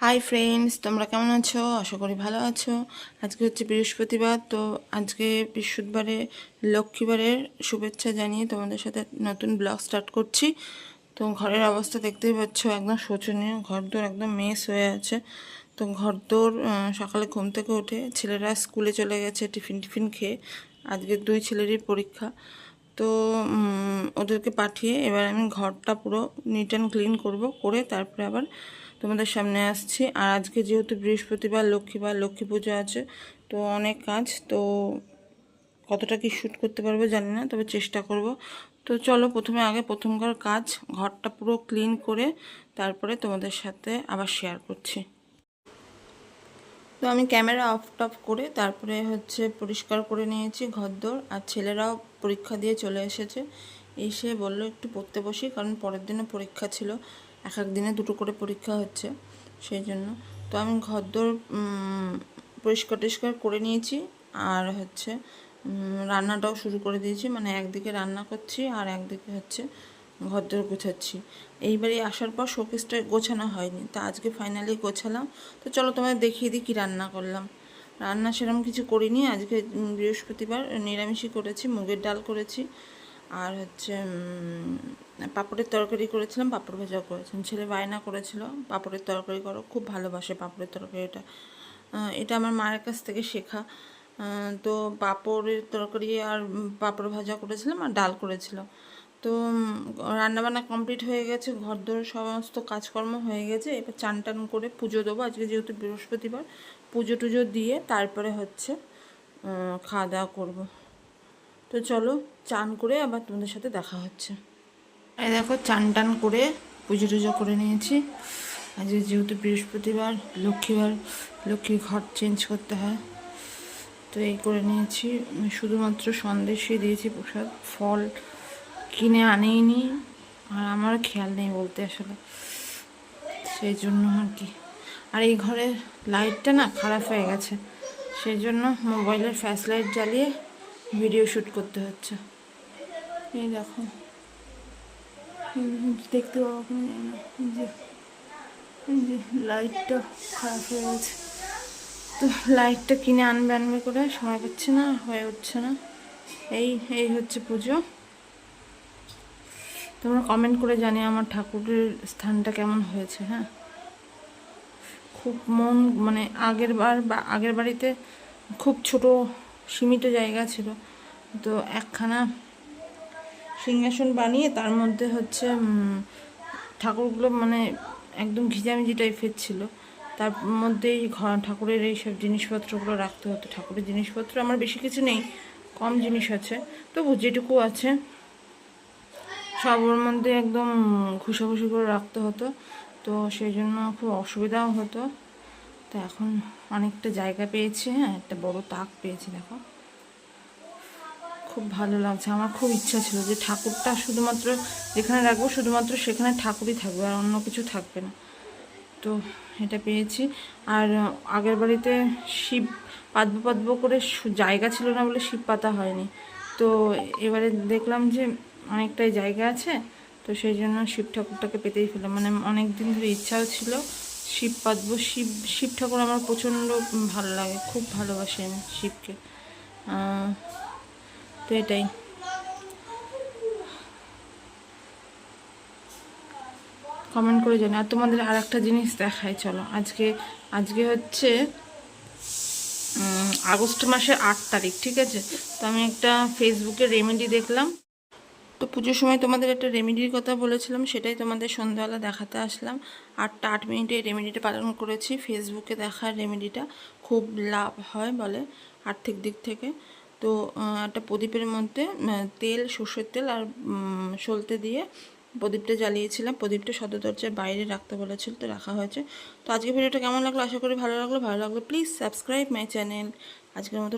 Hi friends, তোমরা কেমন আছো? আশা করি ভালো আছো। আজকে হচ্ছে বৃহস্পতিবার, তো আজকে বৃহস্পতিবারে লক্ষ্মীবারের শুভেচ্ছা জানিয়ে তোমাদের সাথে নতুন ব্লগ স্টার্ট করছি। তো ঘরের অবস্থা দেখতেই পাচ্ছ, একদম শোচনীয়। ঘরদোর একদম মেস হয়ে আছে। তো ঘরদোর সকালে ঘুম থেকে উঠে ছেলেরা স্কুলে চলে গেছে টিফিন খেয়ে। আজকে দুই ছেলেরই পরীক্ষা। তো ওদেরকে পাঠিয়ে এবার আমি ঘরটা পুরো নিট অ্যান্ড ক্লিন করবো, করে তারপরে আবার তোমাদের সামনে আসছি। আর আজকে যেহেতু বৃহস্পতিবার, লক্ষ্মী পুজো আছে, তো অনেক কাজ। তো কতটা কি শ্যুট করতে পারবো জানি না, তবে চেষ্টা করব। তো চলো প্রথমকার কাজ, ঘরটা পুরো ক্লিন করে তারপরে তোমাদের সাথে আবার শেয়ার করছি। তো আমি ক্যামেরা অফ টফ করে তারপরে হচ্ছে পরিষ্কার করে নিয়েছি ঘরদোর। আর ছেলেরাও পরীক্ষা দিয়ে চলে এসেছে, এসে বললো একটু পড়তে বসি, কারণ পরের দিনে পরীক্ষা ছিল। এক এক দিনে দুটো করে পরীক্ষা হচ্ছে, সেই জন্য। তো আমি ঘরদোর পরিষ্কার করে নিয়েছি। আর হচ্ছে রান্নাটাও শুরু করে দিয়েছি, মানে একদিকে রান্না করছি আর একদিকে হচ্ছে ঘরদোর গোছাচ্ছি। এইবারে আসার পর শোকেসটা গোছানো হয়নি, তা আজকে ফাইনালি গোছালাম। তো চলো তোমাদের দেখিয়ে দিই কী রান্না করলাম। রান্না সেরকম কিছু করিনি, আজকে বৃহস্পতিবার নিরামিষই করেছি, মুগের ডাল করেছি। আর হচ্ছে পাঁপড়ের তরকারি করেছিলাম, পাঁপড় ভাজাও করেছিলাম। ছেলে বায়না করেছিল পাঁপড়ের তরকারি করো, খুব ভালোবাসে পাঁপড়ের তরকারিটা। এটা আমার মায়ের কাছ থেকে শেখা। তো পাঁপড়ের তরকারি আর পাঁপড় ভাজা করেছিলাম আর ডাল করেছিলাম। তো রান্নাবান্না কমপ্লিট হয়ে গেছে, ঘরদোর সমস্ত কাজকর্ম হয়ে গেছে। এবার চান টান করে পুজো দেবো, আজকে যেহেতু বৃহস্পতিবার। পুজো টুজো দিয়ে তারপরে হচ্ছে খাওয়া দাওয়া করবো। তো চলো চান করে আবার তোমাদের সাথে দেখা হচ্ছে। এই দেখো, চান টান করে পুজো টুজো করে নিয়েছি। আজকে যেহেতু বৃহস্পতিবার, লক্ষ্মীর ঘর চেঞ্জ করতে হয়, তো এই করে নিয়েছি। শুধুমাত্র সন্দেশই দিয়েছি প্রসাদ, ফল কিনে আনেইনি, আর আমার খেয়াল নেই বলতে আসলে, সেই জন্য আর কি। আর এই ঘরের লাইটটা না খারাপ হয়ে গেছে, সেই জন্য মোবাইলের ফ্ল্যাশ লাইট জ্বালিয়ে ভিডিও শ্যুট করতে হচ্ছে। এই দেখো, দেখতে পাবো না, এই যে লাইটটা খারাপ হয়ে গেছে। তো লাইটটা কিনে আনবে করে সময় পাচ্ছে না, হয়ে উঠছে না। এই হচ্ছে পুজো। তোমরা কমেন্ট করে জানিও আমার ঠাকুরের স্থানটা কেমন হয়েছে। হ্যাঁ, খুব মানে আগের বাড়িতে খুব ছোট সীমিত জায়গা ছিল, তো একখানা সিংহাসন বানিয়ে তার মধ্যে হচ্ছে ঠাকুরগুলো মানে একদম ঘিজামিজি টাইপের ছিল। তার মধ্যেই ঠাকুরের এইসব জিনিসপত্রগুলো রাখতে হতো। ঠাকুরের জিনিসপত্র আমার বেশি কিছু নেই, কম জিনিস আছে, তবু যেটুকু আছে সব ওর মধ্যে একদম ঘুষাঘুষি করে রাখতে হতো। তো সেই জন্য খুব অসুবিধাও হতো। তো এখন অনেকটা জায়গা পেয়েছি, হ্যাঁ, একটা বড় তাক পেয়েছি, দেখো খুব ভালো লাগছে। আমার খুব ইচ্ছা ছিল যে ঠাকুরটা শুধুমাত্র যেখানে রাখবো শুধুমাত্র সেখানে ঠাকুরই থাকবে, আর অন্য কিছু থাকবে না। তো এটা পেয়েছি। আর আগের বাড়িতে শিব পাতবো করে জায়গা ছিল না বলে শিব পাতা হয়নি। তো এবারে দেখলাম যে অনেকটাই জায়গা আছে, তো সেই জন্য শিব ঠাকুরটাকে পেতেই ফেললাম। মানে অনেক দিন ধরে ইচ্ছাও ছিল শিব পাতবো। শিব ঠাকুর আমার প্রচণ্ড ভালো লাগে, খুব ভালোবাসি আমি শিবকে। তো এটাই। কমেন্ট করে জানি। আর তোমাদের আর একটা জিনিস দেখাই, চলো। আজকে হচ্ছে আগস্ট মাসের 8 তারিখ, ঠিক আছে? তো আমি একটা ফেসবুকে রেমেডি দেখলাম। তো পুজোর সময় তোমাদের একটা রেমেডির কথা বলেছিলাম, সেটাই তোমাদের সন্ধ্যাবেলা দেখাতে আসলাম। 8 মিনিটে এই রেমেডিটা পালন করেছি। ফেসবুকে দেখার রেমেডিটা খুব লাভ হয় বলে আর্থিক দিক থেকে। তো একটা প্রদীপের মধ্যে তেল, সর্ষের তেল আর সলতে দিয়ে প্রদীপটা জ্বালিয়েছিলাম। প্রদীপটা সদর দরজার বাইরে রাখতে বলেছিল, তো রাখা হয়েছে। তো আজকে ভিডিওটা কেমন লাগলো? আশা করি ভালো লাগলো প্লিজ সাবস্ক্রাইব মাই চ্যানেল। আজকের মতো